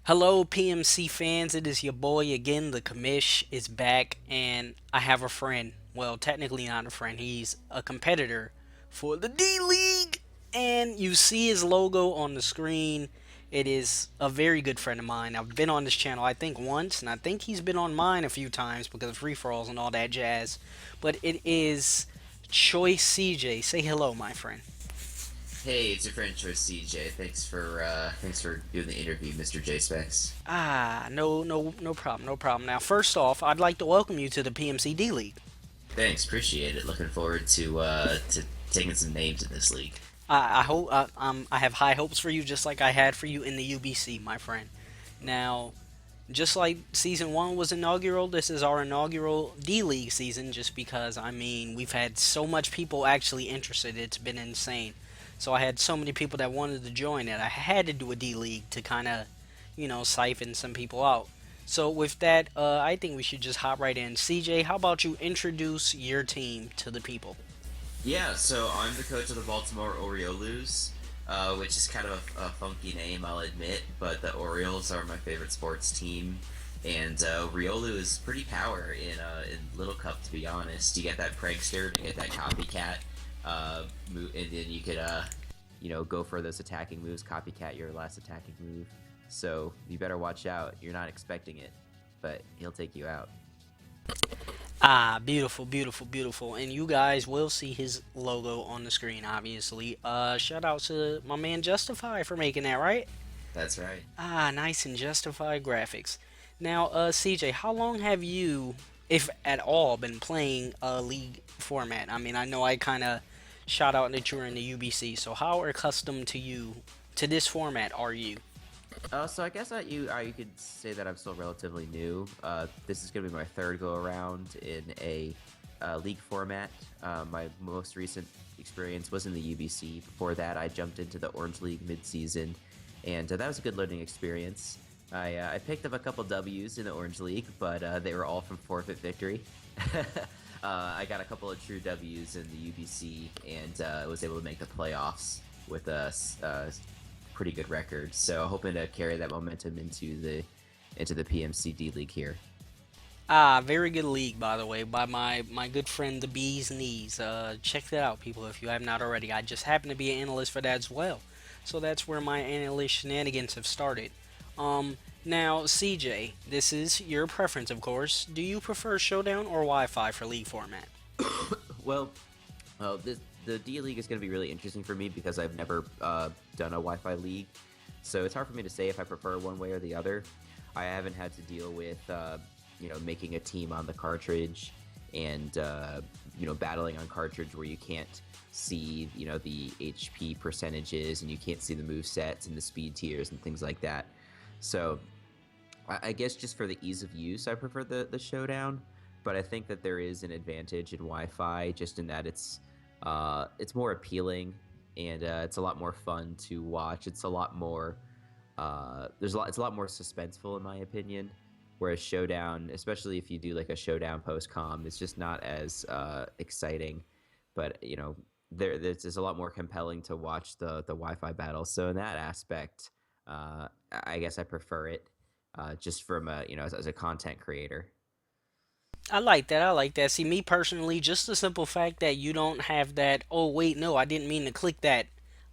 Hello, PMC fans. It is your boy again. The commish is back, and I have a friend. Well, technically not a friend. He's a competitor for the D League, and you see his logo on the screen. It is a very good friend of mine. I've been on this channel, I think, once, and I think he's been on mine a few times because of free for alls and all that jazz. But it is Choice CJ. Say hello, my friend. Hey, it's your friend Choice CJ. Thanks for doing the interview, Mr. Jspeckz. No problem, no problem. Now, first off, I'd like to welcome you to the PMC D League. Thanks, appreciate it. Looking forward to taking some names in this league. I hope I have high hopes for you, just like I had for you in the UBC, my friend. Now, just like season one was inaugural, this is our inaugural D League season. Just because we've had so much people actually interested, it's been insane. So I had so many people that wanted to join it. I had to do a D League to kind of, siphon some people out. So with that, I think we should just hop right in. CJ, how about you introduce your team to the people? Yeah, so I'm the coach of the Baltimore Oriolus, which is kind of a funky name, I'll admit, but the Orioles are my favorite sports team, and Riolu is pretty power in Little Cup, to be honest. You get that Prankster, you get that copycat, and then you could go for those attacking moves, copycat your last attacking move. So you better watch out. You're not expecting it, but he'll take you out. Ah, beautiful, beautiful, beautiful. And you guys will see his logo on the screen, obviously. Shout out to my man Justify for making that, right? That's right. Ah, nice and Justified graphics. Now, CJ, how long have you, if at all, been playing a league format? I mean, I know I kind of shout out that you were in the UBC, so how accustomed to this format are you? So I guess that you could say that I'm still relatively new. This is going to be my third go around in a league format. My most recent experience was in the UBC. Before that, I jumped into the Orange League mid-season, and that was a good learning experience. I picked up a couple W's in the Orange League, but they were all from forfeit victory. I got a couple of true W's in the UBC, and was able to make the playoffs with a pretty good record. So hoping to carry that momentum into the PMCD league here. Ah, very good league, by the way, by my good friend the Bee's Knees. Check that out, people, if you have not already. I just happen to be an analyst for that as well, so that's where my analyst shenanigans have started. Now, CJ, this is your preference, of course. Do you prefer Showdown or Wi-Fi for league format? Well, the D League is going to be really interesting for me because I've never done a Wi-Fi league, so it's hard for me to say if I prefer one way or the other. I haven't had to deal with making a team on the cartridge and battling on cartridge where you can't see the HP percentages and you can't see the move sets and the speed tiers and things like that. So I guess just for the ease of use, I prefer the Showdown, but I think that there is an advantage in Wi-Fi just in that it's more appealing and it's a lot more fun to watch. It's a lot more it's a lot more suspenseful in my opinion. Whereas Showdown, especially if you do like a Showdown post com, it's just not as exciting. But there's a lot more compelling to watch the Wi-Fi battles. So in that aspect, I guess I prefer it just from as a content creator. I like that. I like that. See, me personally, just the simple fact that you don't have that, oh, wait, no, I didn't mean to click that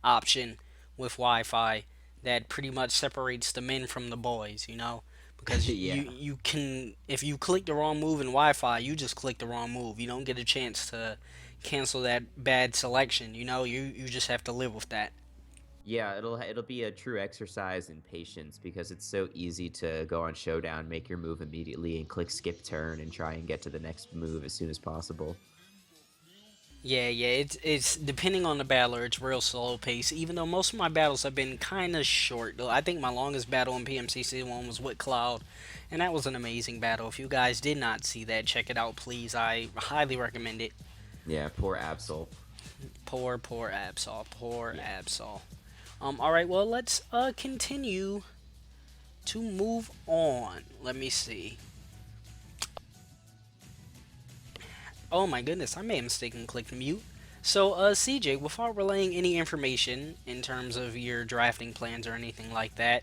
option with Wi Fi that pretty much separates the men from the boys, you know? Because Yeah. you can, if you click the wrong move in Wi Fi, you just click the wrong move. You don't get a chance to cancel that bad selection, you know? You just have to live with that. Yeah, it'll be a true exercise in patience because it's so easy to go on Showdown, make your move immediately, and click skip turn and try and get to the next move as soon as possible. Yeah, yeah, it's depending on the battler, it's real slow pace. Even though most of my battles have been kind of short, though, I think my longest battle in PMCC one was with Cloud, and that was an amazing battle. If you guys did not see that, check it out, please. I highly recommend it. Yeah, poor Absol. Poor Absol, poor Yeah. Absol. All right, well, let's continue to move on. Let me see. Oh my goodness, I may have mistakenly clicked mute. So, CJ, without relaying any information in terms of your drafting plans or anything like that,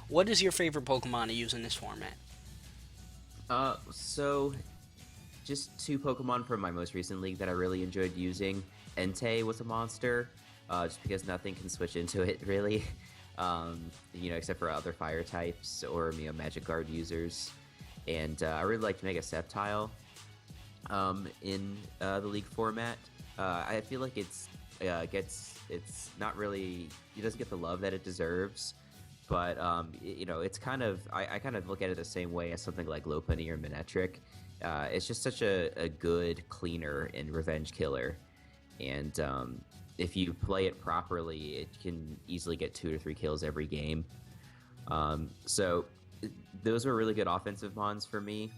What is your favorite Pokemon to use in this format? So just two Pokemon from my most recent league that I really enjoyed using. Entei was a monster, just because nothing can switch into it really, except for other fire types or Magic Guard users. And I really liked Mega Sceptile in the league format. I feel like it's not really, it doesn't get the love that it deserves. But it's kind of, I kind of look at it the same way as something like Lopunny or Manectric. It's just such a good cleaner and revenge killer, and if you play it properly, it can easily get 2 to 3 kills every game. So those were really good offensive mons for me.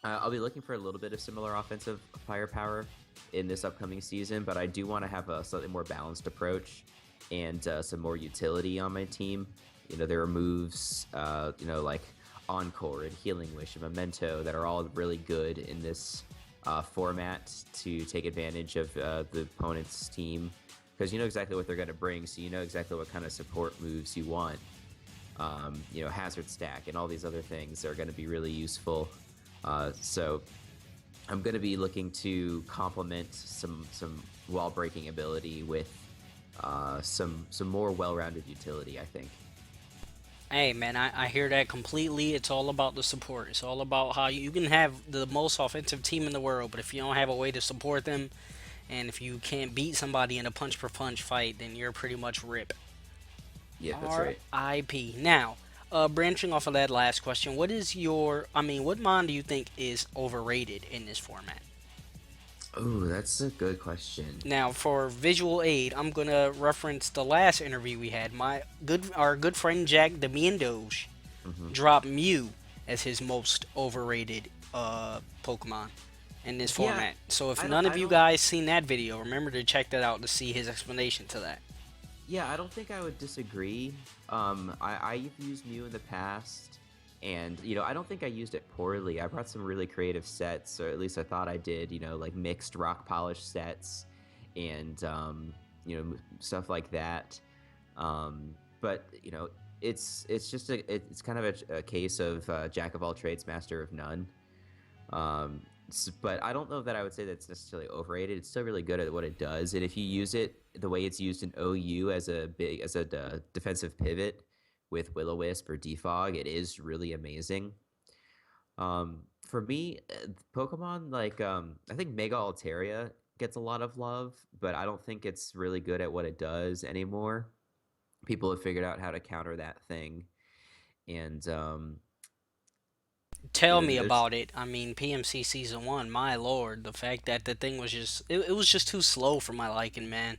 I'll be looking for a little bit of similar offensive firepower in this upcomon season, but I do want to have a slightly more balanced approach and some more utility on my team. There are moves, like Encore and Healing Wish and Memento that are all really good in this format to take advantage of the opponent's team, because you know exactly what they're going to bring, so you know exactly what kind of support moves you want. Hazard Stack and all these other things are going to be really useful. So I'm going to be looking to complement some wall breaking ability with some more well-rounded utility, I think. Hey man, I hear that completely. It's all about the support. It's all about how you can have the most offensive team in the world, but if you don't have a way to support them, and if you can't beat somebody in a punch for punch fight, then you're pretty much rip. Yeah, that's right. R.I.P. Now, branching off of that last question, what mon do you think is overrated in this format? Ooh, that's a good question. Now, for visual aid, I'm gonna reference the last interview we had. Our good friend Jack Doge Hmm. dropped Mew as his most overrated Pokemon in this Yeah, format. So if I don't, none of I you don't. guys seen that video, remember to check that out to see his explanation to that. Yeah, I don't think I would disagree. I've used Mew in the past, and I don't think I used it poorly. I brought some really creative sets, or at least I thought I did. Like mixed rock polish sets, and stuff like that. But it's just it's kind of a case of jack of all trades, master of none. But I don't know that I would say that's necessarily overrated. It's still really good at what it does, and if you use it the way it's used in OU as a defensive pivot with Will-O-Wisp or Defog, it is really amazing. For me, Pokemon like I think Mega Altaria gets a lot of love, but I don't think it's really good at what it does anymore. People have figured out how to counter that thing, and Tell me there's about it. I mean, PMC season one. My lord, the fact that the thing was it was just too slow for my liking, man.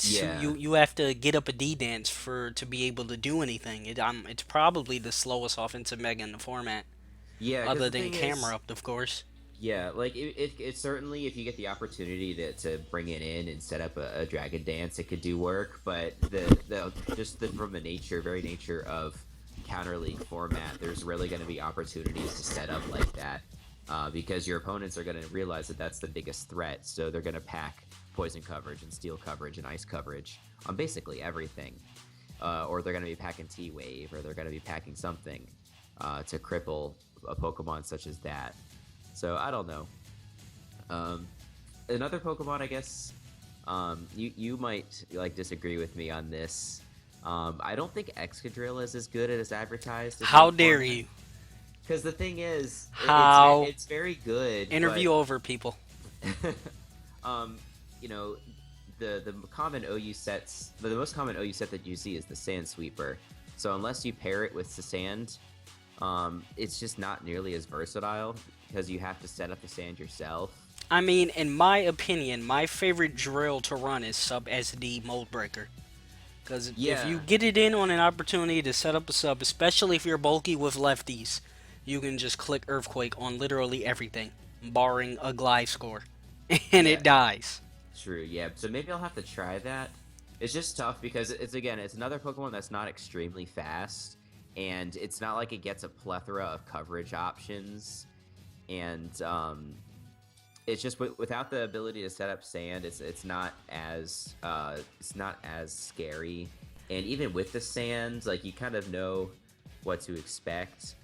yeah. You have to get up a D dance for to be able to do anything. It's probably the slowest offensive mega in the format, Yeah, because other the than thing is, camera up, of course. yeah, like it certainly, if you get the opportunity to bring it in and set up a dragon dance, it could do work. But from the very nature of counter league format, there's really going to be opportunities to set up like that, because your opponents are going to realize that that's the biggest threat. So they're going to pack poison coverage and steel coverage and ice coverage on basically everything, or they're going to be packing T wave, or they're going to be packing something to cripple a Pokemon such as that. So I don't know. Another Pokemon, I guess. You might disagree with me on this. I don't think Excadrill is as good as advertised as in How the dare format. you? Because the thing is, How it's very good, but interview over, people. um, you know, the common OU sets, the most common OU set that you see is the Sand Sweeper. So unless you pair it with the sand, it's just not nearly as versatile because you have to set up the sand yourself. I mean, in my opinion, my favorite drill to run is sub SD Mold Breaker. Because if Yeah, you get it in on an opportunity to set up a sub, especially if you're bulky with lefties, you can just click Earthquake on literally everything, barring a glide score, and yeah, it dies. true. Yeah, so maybe I'll have to try that. It's just tough because it's another Pokemon that's not extremely fast, and it's not like it gets a plethora of coverage options, and it's just without the ability to set up sand, it's not as scary. And even with the sand, like you kind of know what to expect.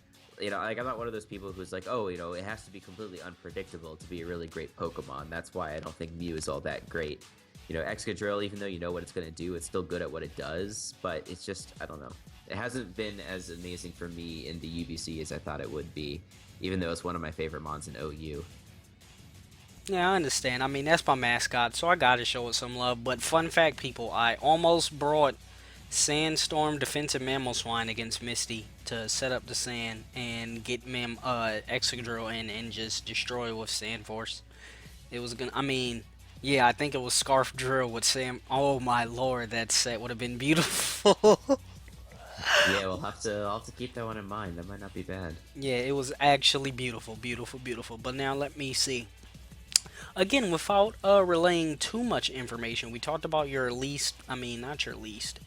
Like I'm not one of those people who's like, oh, it has to be completely unpredictable to be a really great Pokemon. That's why I don't think Mew is all that great. Excadrill, even though you know what it's going to do, it's still good at what it does, but it's just, I don't know. It hasn't been as amazing for me in the UBC as I thought it would be, even though it's one of my favorite mons in OU. Yeah, I understand. I mean, that's my mascot, so I gotta show it some love. But fun fact, people, I almost brought Sandstorm Defensive Mamoswine against Misty to set up the sand and get Excadrill in and just destroy with Sand Force. It was gonna. I mean, yeah, I think it was Scarf Drill with Sam. Oh my lord, that set would have been beautiful. Yeah, I'll have to keep that one in mind. That might not be bad. Yeah, it was actually beautiful, beautiful, beautiful. But now let me see. Again, without relaying too much information, we talked about your least. I mean, not your least.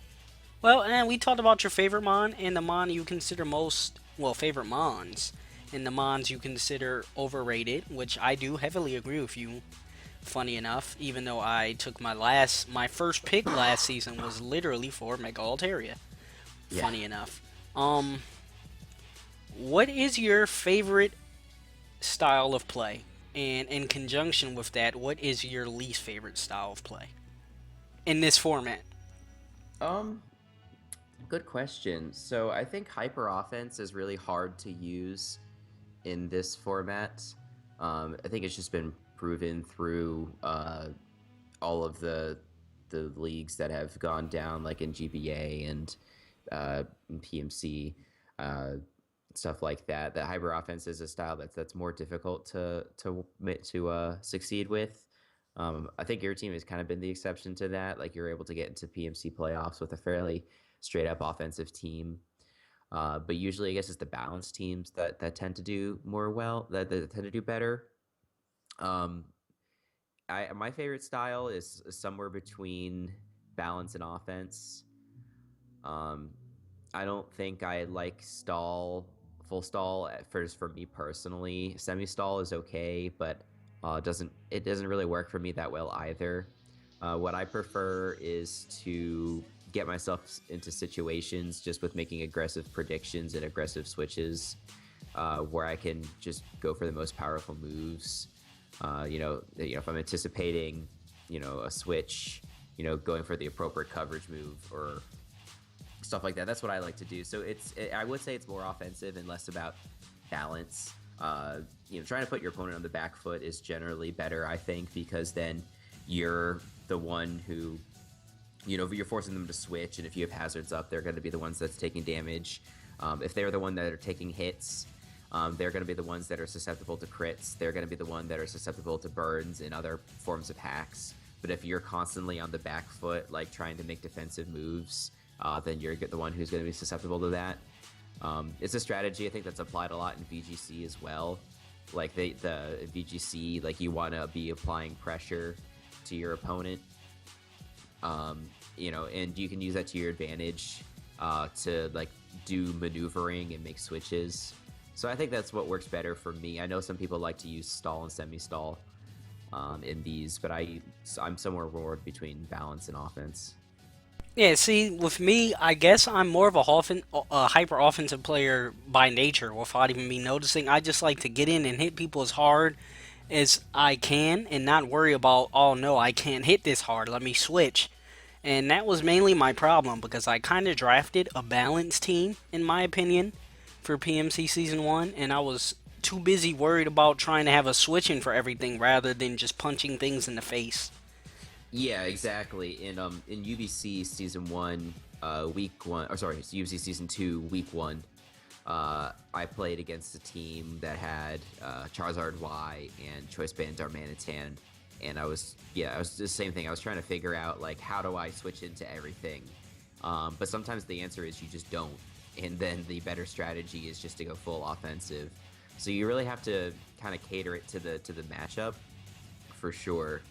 Well, and we talked about your favorite mon and the mon you consider most, well, favorite mons, and the mons you consider overrated, which I do heavily agree with you. Funny enough, even though I took my first pick last season was literally for Mega Altaria. Yeah. Funny enough. Um, what is your favorite style of play? And in conjunction with that, what is your least favorite style of play in this format? Um, Good question. So I think hyper offense is really hard to use in this format. I think it's just been proven through all of the leagues that have gone down, like in GBA and in PMC, uh, stuff like that. That hyper offense is a style that's more difficult to succeed with. I think your team has kind of been the exception to that. Like you're able to get into PMC playoffs with a fairly straight up offensive team. But usually, I guess it's the balanced teams that tend to do more well, that tend to do better. Um, my favorite style is somewhere between balance and offense. Um, I don't think I like full stall for me personally. Semi stall is okay, but doesn't really work for me that well either. What I prefer is to get myself into situations just with making aggressive predictions and aggressive switches, where I can just go for the most powerful moves. If I'm anticipating, a switch, going for the appropriate coverage move or stuff like that. That's what I like to do. So I would say it's more offensive and less about balance. Trying to put your opponent on the back foot is generally better, I think, because then you're the one who, you're forcing them to switch, and if you have hazards up, they're going to be the ones that's taking damage. If they're the one that are taking hits, they're going to be the ones that are susceptible to crits. They're going to be the one that are susceptible to burns and other forms of hacks. But if you're constantly on the back foot, like trying to make defensive moves, then you're the one who's going to be susceptible to that. It's a strategy I think that's applied a lot in VGC as well. Like the VGC, like you want to be applying pressure to your opponent, and you can use that to your advantage to like do maneuvering and make switches. So I think that's what works better for me. I know some people like to use stall and semi-stall in these, but I'm somewhere more between balance and offense. Yeah, see, with me, I guess I'm more of a hyper offensive player by nature, without even me noticing. I just like to get in and hit people as hard as I can, and not worry about, oh no, I can't hit this hard. Let me switch. And that was mainly my problem because I kind of drafted a balanced team, in my opinion, for PMC Season 1, and I was too busy worried about trying to have a switching for everything rather than just punching things in the face. Yeah, exactly. In UBC season 1, week 1, or sorry, it's UBC season 2, week 1. I played against a team that had Charizard Y and Choice Band Darmanitan, and I was the same thing. I was trying to figure out like how do I switch into everything, but sometimes the answer is you just don't, and then the better strategy is just to go full offensive. So you really have to kind of cater it to the matchup, for sure.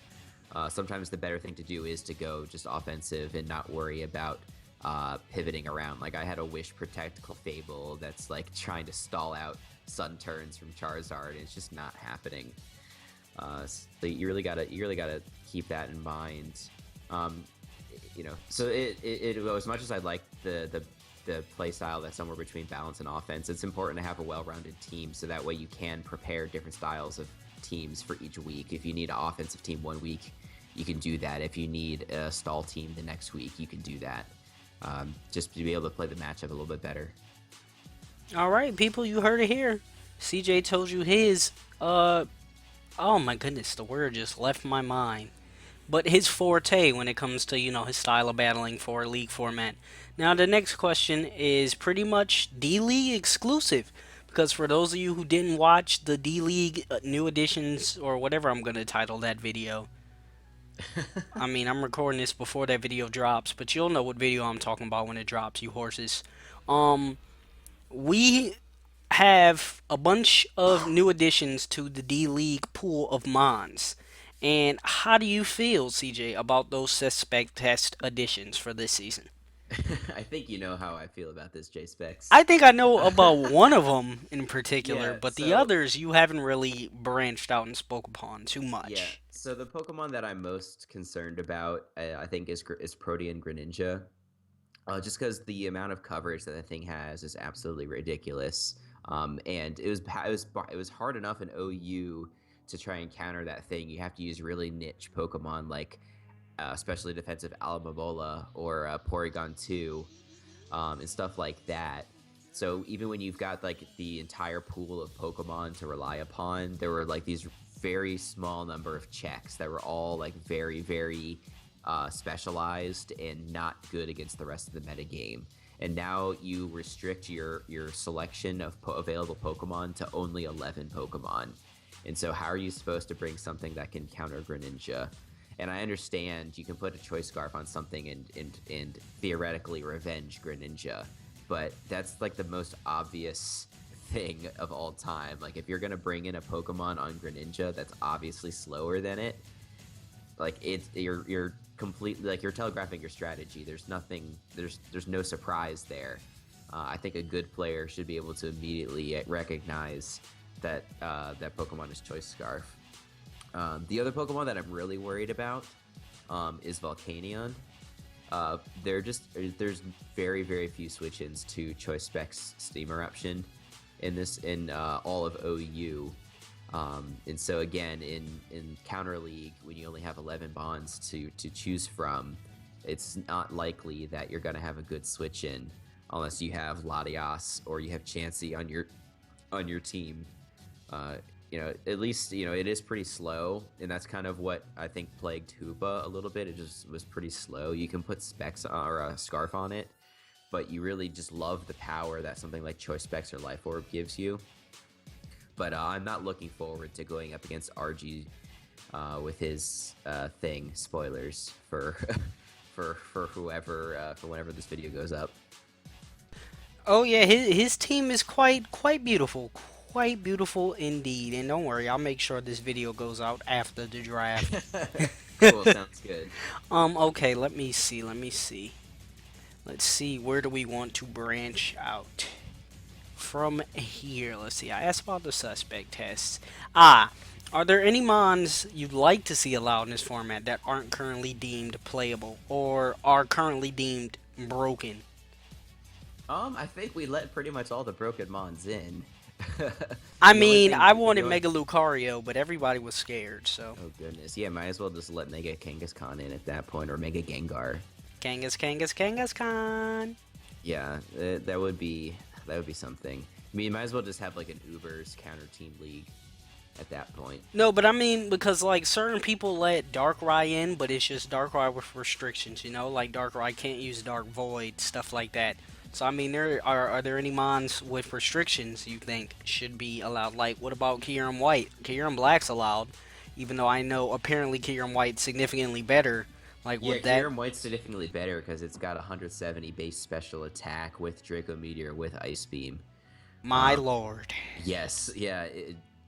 Sometimes the better thing to do is to go just offensive and not worry about pivoting around. Like I had a Wish Protectical Fable that's like trying to stall out Sun Turns from Charizard, and it's just not happening. So you really gotta keep that in mind. So it as much as I like the the play style that's somewhere between balance and offense. It's important to have a well-rounded team so that way you can prepare different styles of teams for each week. If you need an offensive team one week, you can do that. If you need a stall team the next week, you can do that. Just to be able to play the matchup a little bit better. All right, people, you heard it here. CJ told you his. Oh my goodness, the word just left my mind. But his forte when it comes to his style of battling for a league format. Now the next question is pretty much D League exclusive, because for those of you who didn't watch the D League new editions or whatever I'm gonna title that video. I mean, I'm recording this before that video drops, but you'll know what video I'm talking about when it drops, you horses. Um, we have a bunch of new additions to the D League pool of mons. And how do you feel, CJ, about those suspect test additions for this season? I think you know how I feel about this, Jspeckz. I think I know about one of them in particular, Yeah, but the so others you haven't really branched out and spoke upon too yeah, much. so the Pokemon that I'm most concerned about, I think, is Protean Greninja. Just because the amount of coverage that the thing has is absolutely ridiculous. And it was hard enough in OU to try and counter that thing. You have to use really niche Pokemon like especially defensive Alamabola or Porygon 2 and stuff like that. So even when you've got like the entire pool of Pokemon to rely upon, there were like these very small number of checks that were all like very, very specialized and not good against the rest of the metagame. And now you restrict your selection of available Pokemon to only 11 Pokemon. And so how are you supposed to bring something that can counter Greninja? And I understand you can put a choice scarf on something and theoretically revenge Greninja, but that's like the most obvious thing of all time. Like if you're gonna bring in a Pokemon on Greninja that's obviously slower than it, like you're completely like you're telegraphing your strategy. There's nothing. There's no surprise there. I think a good player should be able to immediately recognize that that Pokemon is Choice Scarf. The other Pokemon that I'm really worried about is Volcanion. There's very very few switch-ins to Choice-Specs Steam Eruption in all of OU. And so again, in Counter League, when you only have 11 bonds to choose from, it's not likely that you're going to have a good switch in unless you have Latias or you have Chansey on your team. At least it is pretty slow, and that's kind of what I think plagued Hoopa a little bit. It just was pretty slow. You can put specs or a scarf on it, but you really just love the power that something like Choice Specs or Life Orb gives you. But I'm not looking forward to going up against RG with his thing. Spoilers for for whoever for whenever this video goes up. Oh yeah, his team is quite beautiful, quite beautiful indeed. And don't worry, I'll make sure this video goes out after the draft. Cool, sounds good. Okay, let me see. Let's see, where do we want to branch out from here? Let's see. I asked about the suspect tests. Are there any mons you'd like to see allowed in this format that aren't currently deemed playable or are currently deemed broken? I think we let pretty much all the broken mons in. I The only mean, thing, I the wanted only, Mega Lucario, but everybody was scared, so. oh goodness, yeah, might as well just let Mega Kangaskhan in at that point, or Mega Gengar. Kangaskhan. Yeah, that would be something. I mean, might as well just have like an Uber's counter team league at that point. No, but I mean, because like certain people let Darkrai in, but it's just Darkrai with restrictions, like Darkrai can't use Dark Void, stuff like that. So I mean, are there any mons with restrictions you think should be allowed? Like, what about Kyurem White? Kyurem Black's allowed, even though I know apparently Kyurem White's significantly better. Like, Yeah, would that? Kyurem White's significantly better because it's got 170 base special attack with Draco Meteor with Ice Beam. My Um, lord. yes, yeah.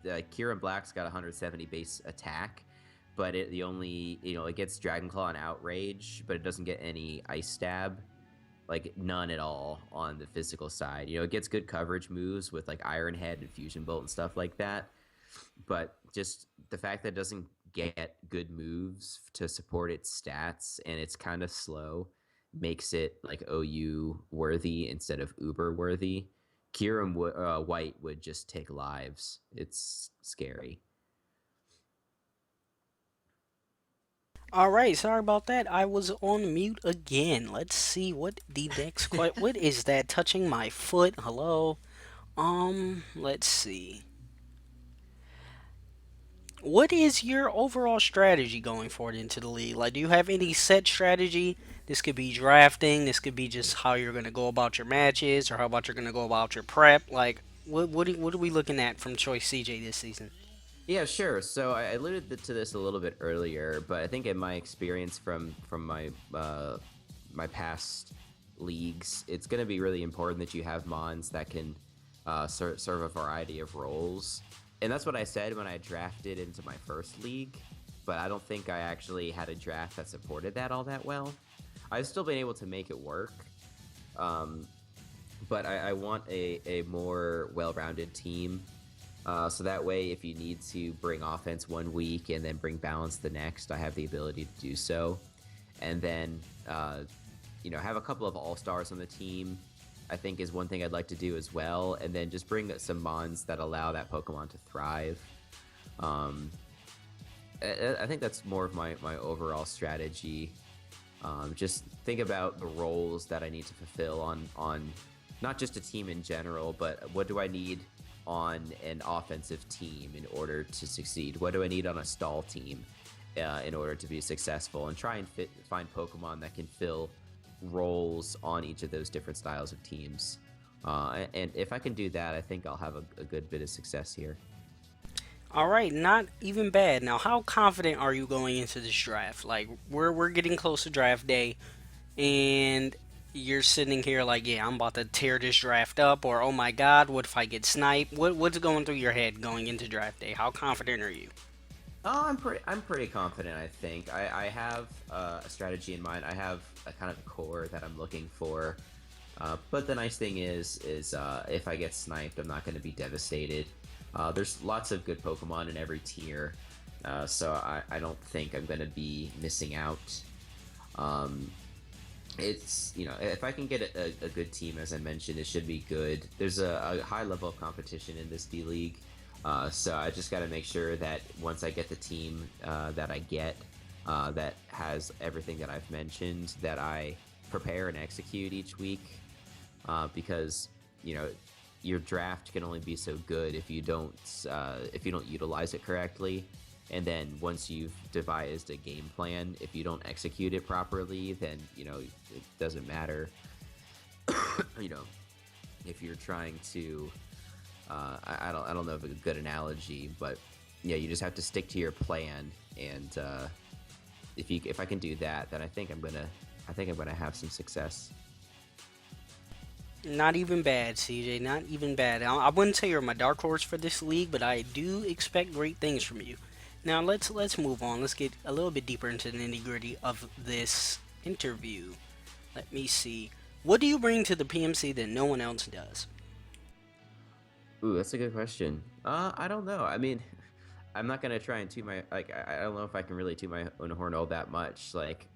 Kyurem Black's got 170 base attack, but it gets Dragon Claw and Outrage, but it doesn't get any Ice Stab, like none at all on the physical side. It gets good coverage moves with like Iron Head and Fusion Bolt and stuff like that, but just the fact that it doesn't get good moves to support its stats and it's kind of slow makes it like OU worthy instead of Uber worthy. Kieran White would just take lives. It's scary. All right, sorry about that. I was on mute again. Let's see what the next question. What is that touching my foot? Hello. Let's see. What is your overall strategy going forward into the league? Like, do you have any set strategy? This could be drafting. This could be just how you're gonna go about your matches, or how about you're gonna go about your prep. Like, what are we looking at from Choice CJ this season? Yeah, sure. So I alluded to this a little bit earlier, but I think in my experience from my my past leagues, it's going to be really important that you have mons that can serve a variety of roles, and that's what I said when I drafted into my first league. But I don't think I actually had a draft that supported that all that well. I've still been able to make it work, um, but I want a more well-rounded team, so that way, if you need to bring offense one week and then bring balance the next, I have the ability to do so. And then, have a couple of all stars on the team. I think is one thing I'd like to do as well. And then just bring some mons that allow that Pokemon to thrive. Um, I think that's more of my overall strategy. Just think about the roles that I need to fulfill on not just a team in general, but what do I need on an offensive team in order to succeed? What do I need on a stall team in order to be successful? And try and find Pokemon that can fill roles on each of those different styles of teams. And if I can do that, I think I'll have a good bit of success here. All right, not even bad. Now, how confident are you going into this draft? Like, we're getting close to draft day, and you're sitting here like, yeah, I'm about to tear this draft up, or oh my god, what if I get sniped? What's going through your head going into draft day? How confident are you? Oh, I'm pretty confident. I think I have a strategy in mind. I have a kind of core that I'm looking for. But the nice thing is if I get sniped, I'm not going to be devastated. There's lots of good Pokemon in every tier, so I don't think I'm going to be missing out. Um, it's if I can get a good team, as I mentioned, it should be good. There's a high level of competition in this D League, so I just got to make sure that once I get the team that I get that has everything that I've mentioned, that I prepare and execute each week, because you know your draft can only be so good if you don't utilize it correctly. And then once you've devised a game plan, if you don't execute it properly, then it doesn't matter. you know, if you're trying to, I don't know if it's a good analogy, but yeah, you just have to stick to your plan. And if I can do that, then I think I'm gonna have some success. Not even bad, CJ. Not even bad. I wouldn't say you're my dark horse for this league, but I do expect great things from you. Now let's move on. Let's get a little bit deeper into the nitty gritty of this interview. Let me see. What do you bring to the PMC that no one else does? Ooh, that's a good question. I don't know. I mean, I'm not gonna try and toot my like. I don't know if I can really toot my own horn all that much. Like,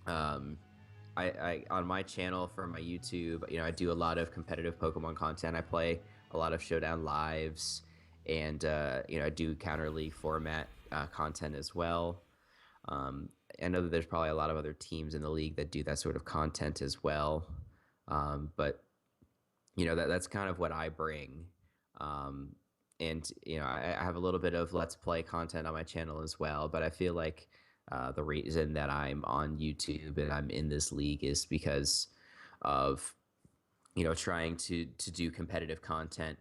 um, I on my channel for my YouTube, I do a lot of competitive Pokemon content. I play a lot of Showdown lives, and I do counter league format content as well. Um, I know that there's probably a lot of other teams in the league that do that sort of content as well, but that's kind of what I bring. Um, and I have a little bit of let's play content on my channel as well, but I feel like the reason that I'm on YouTube and I'm in this league is because of trying to do competitive content.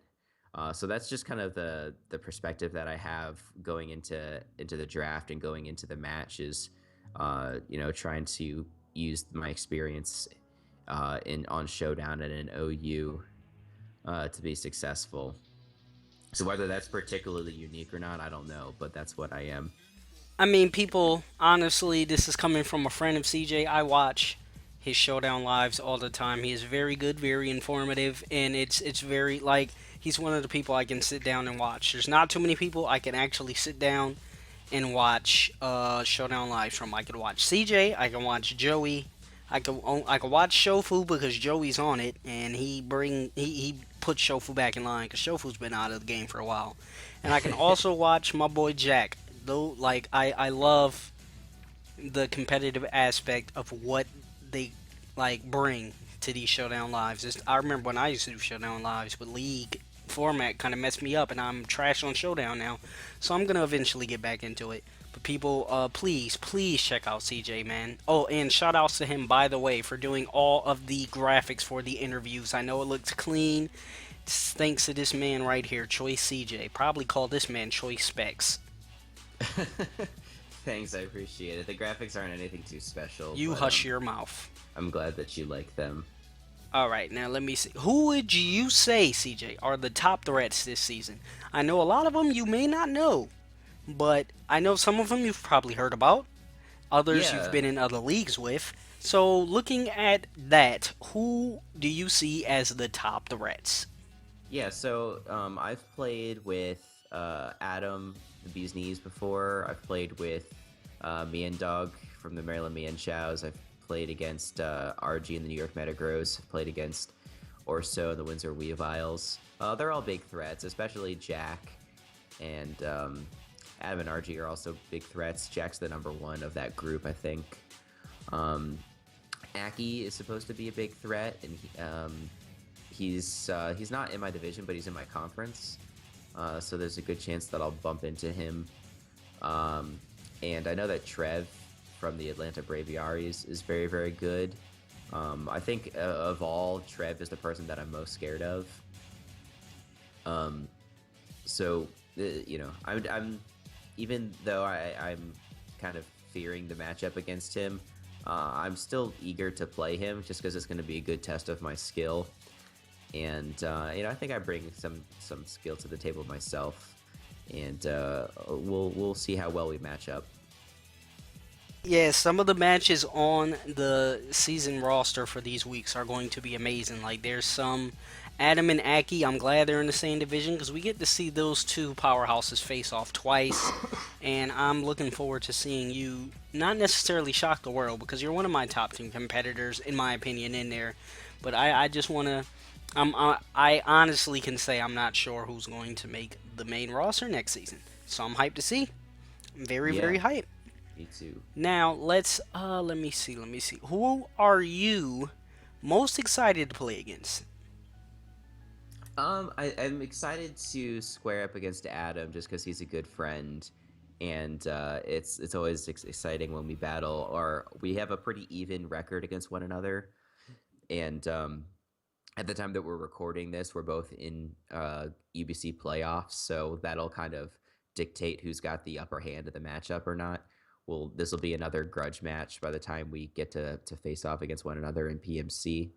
So that's just kind of the perspective that I have going into the draft and going into the matches. Trying to use my experience in on Showdown and in OU to be successful. So whether that's particularly unique or not, I don't know, but that's what I am. I mean, people, honestly, this is coming from a friend of CJ. I watch his Showdown lives all the time. He is very good, very informative, and it's very like he's one of the people I can sit down and watch. There's not too many people I can actually sit down and watch Showdown lives from. I can watch CJ, I can watch Joey, I could watch Shofu because Joey's on it, and he puts Shofu back in line because Shofu's been out of the game for a while, and I can also watch my boy Jack. Though, like I love the competitive aspect of what they like bring to these showdown lives. I remember when I used to do showdown lives, but league format kind of messed me up, and I'm trash on showdown now. So I'm gonna eventually get back into it. But people, please check out CJ, man. Oh, and shout outs to him, by the way, for doing all of the graphics for the interviews. I know it looks clean. Thanks to this man right here, Choice CJ. Probably call this man Choice Specs. Thanks, I appreciate it. The graphics aren't anything too special, You but hush your mouth. I'm glad that you like them. All right, now let me see. Who would you say, CJ, are the top threats this season? I know a lot of them you may not know, but I know some of them you've probably heard about. Others you've Yeah, been in other leagues with. So, looking at that, who do you see as the top threats? yeah. So I've played with Adam, the Bee's Knees before. I've played with Mian Dog from the Maryland Mian Chows. I've played against RG in the New York Metagross. I've played against Orso and the Windsor Weaviles. They're all big threats, especially Jack and Adam and RG are also big threats. Jack's the number one of that group, I think. Um, Aki is supposed to be a big threat, and he's not in my division, but he's in my conference. So there's a good chance that I'll bump into him. Um, and I know that Trev from the Atlanta Braviaries is very, very good. I think of all, Trev is the person that I'm most scared of. Um, so I'm even though I'm kind of fearing the matchup against him, I'm still eager to play him just because it's going to be a good test of my skill. And I think I bring some skill to the table myself, and we'll see how well we match up. Yeah, some of the matches on the season roster for these weeks are going to be amazing. Like, there's some Adam and Aki. I'm glad they're in the same division because we get to see those two powerhouses face off twice. And I'm looking forward to seeing you not necessarily shock the world because you're one of my top team competitors, in my opinion, in there. But I just want to. I honestly can say I'm not sure who's going to make the main roster next season. So I'm hyped to see. Very, Yeah, very hyped. me too. Now let me see. Who are you most excited to play against? I'm excited to square up against Adam just because he's a good friend, and it's always exciting when we battle. Or we have a pretty even record against one another, and at the time that we're recording this, we're both in UBC playoffs, so that'll kind of dictate who's got the upper hand of the matchup or not. Well, this will be another grudge match by the time we get to face off against one another in PMC.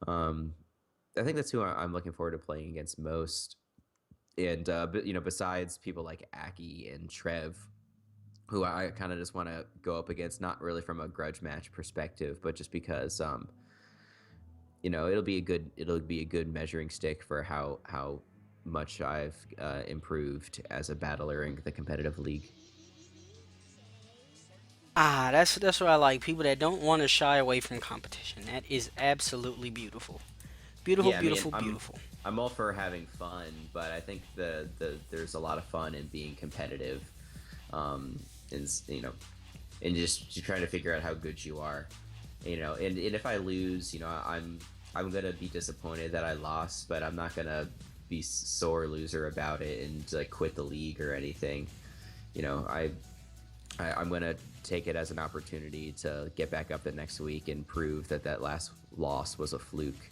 Um, I think that's who I'm looking forward to playing against most. And but besides people like Aki and Trev, who I kind of just want to go up against, not really from a grudge match perspective, but just because it'll be a good measuring stick for how much I've improved as a battler in the competitive league. Ah, that's what I like. People that don't want to shy away from competition. That is absolutely beautiful. Beautiful, Yeah, I mean, beautiful, I'm beautiful. I'm all for having fun, but I think there's a lot of fun in being competitive, and and just trying to figure out how good you are, and if I lose, I'm gonna be disappointed that I lost, but I'm not gonna be sore loser about it and like quit the league or anything. You know, I'm gonna take it as an opportunity to get back up the next week and prove that last loss was a fluke,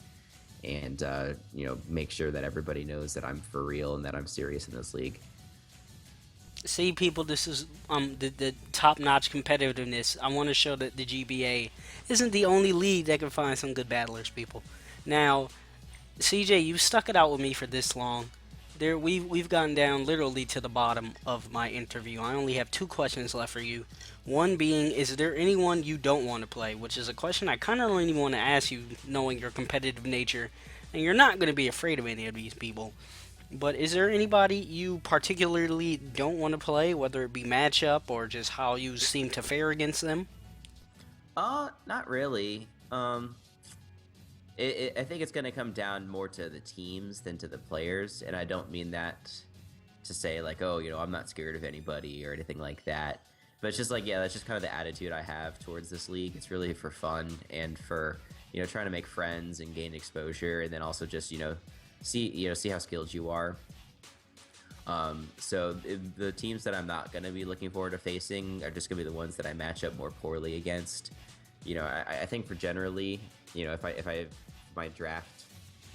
and make sure that everybody knows that I'm for real and that I'm serious in this league. See, people, this is the top-notch competitiveness. I want to show that the GBA isn't the only league that can find some good battlers, people. Now, CJ, you stuck it out with me for this long. We've gone down literally to the bottom of my interview. I only have two questions left for you. One being, is there anyone you don't want to play? Which is a question I kind of don't even want to ask you, knowing your competitive nature, and you're not going to be afraid of any of these people. But is there anybody you particularly don't want to play, whether it be matchup or just how you seem to fare against them? Not really. I think it's going to come down more to the teams than to the players, and I don't mean that to say like, oh, I'm not scared of anybody or anything like that. But it's just like, yeah, that's just kind of the attitude I have towards this league. It's really for fun and for trying to make friends and gain exposure, and then also just see how skilled you are. So the teams that I'm not going to be looking forward to facing are just going to be the ones that I match up more poorly against. I think for generally, if my draft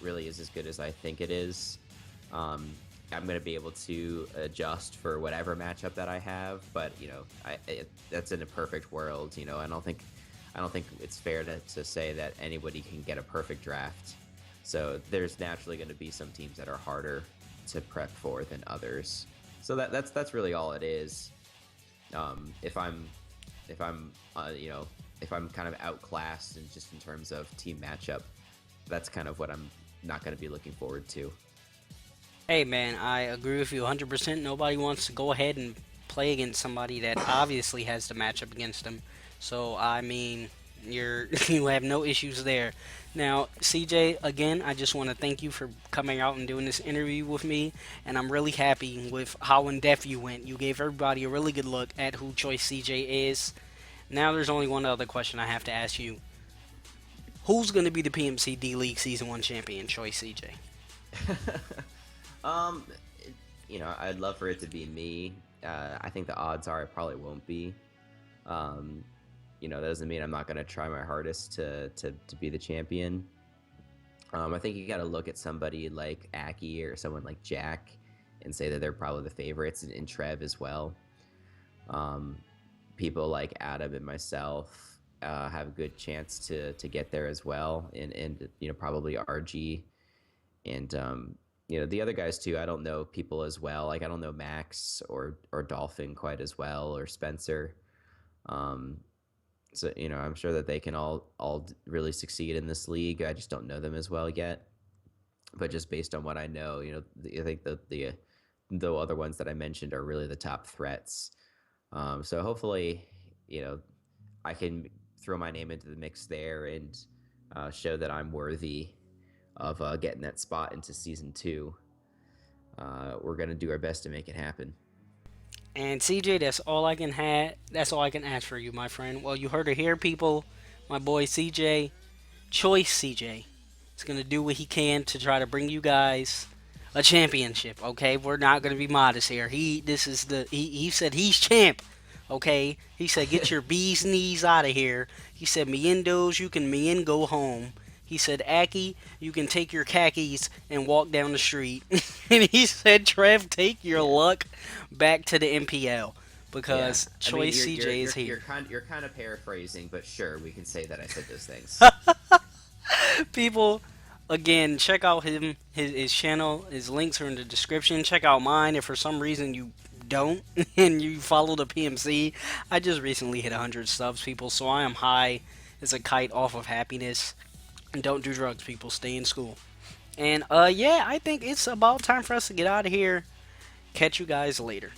really is as good as I think it is, I'm going to be able to adjust for whatever matchup that I have. But that's in a perfect world. I don't think it's fair to say that anybody can get a perfect draft. So there's naturally going to be some teams that are harder to prep for than others. So that's really all it is. If I'm if I'm kind of outclassed and just in terms of team matchup, that's kind of what I'm not going to be looking forward to. Hey man, I agree with you 100%. Nobody wants to go ahead and play against somebody that obviously has the matchup against them. So I mean, you have no issues there. Now, CJ, again, I just want to thank you for coming out and doing this interview with me, and I'm really happy with how in depth you went. You gave everybody a really good look at who Choice CJ is. Now, there's only one other question I have to ask you. Who's going to be the PMC D League Season 1 champion, Choice CJ? um, I'd love for it to be me. I think the odds are it probably won't be. Um, that doesn't mean I'm not going to try my hardest to be the champion. I think you got to look at somebody like Aki or someone like Jack and say that they're probably the favorites, and Trev as well. Um, People like Adam and myself have a good chance to get there as well, and probably RG and the other guys too. I don't know people as well. Like I don't know Max or Dolphin quite as well, or Spencer. Um, so I'm sure that they can all really succeed in this league. I just don't know them as well yet. But just based on what I know, I think the other ones that I mentioned are really the top threats. So hopefully, I can throw my name into the mix there and show that I'm worthy of getting that spot into season 2. We're gonna do our best to make it happen. And CJ, that's all I can have. That's all I can ask for you, my friend. Well, you heard it here, people. My boy CJ, Choice CJ, is gonna do what he can to try to bring you guys a championship. Okay, we're not gonna be modest here. He said he's champ. Okay, he said get your bees knees out of here. He said Miendos, you can Mien go home. He said Aki, you can take your khakis and walk down the street. And he said Trev, take your Yeah, luck back to the MPL yeah. because I mean, Choice CJ is here. you're kind of paraphrasing, but sure, we can say that I said those things. People, again, check out his channel. His links are in the description. Check out mine if for some reason you don't and you follow the PMC. I just recently hit 100 subs, people, so I am high as a kite off of happiness. And don't do drugs, people. Stay in school. And yeah, I think it's about time for us to get out of here. Catch you guys later.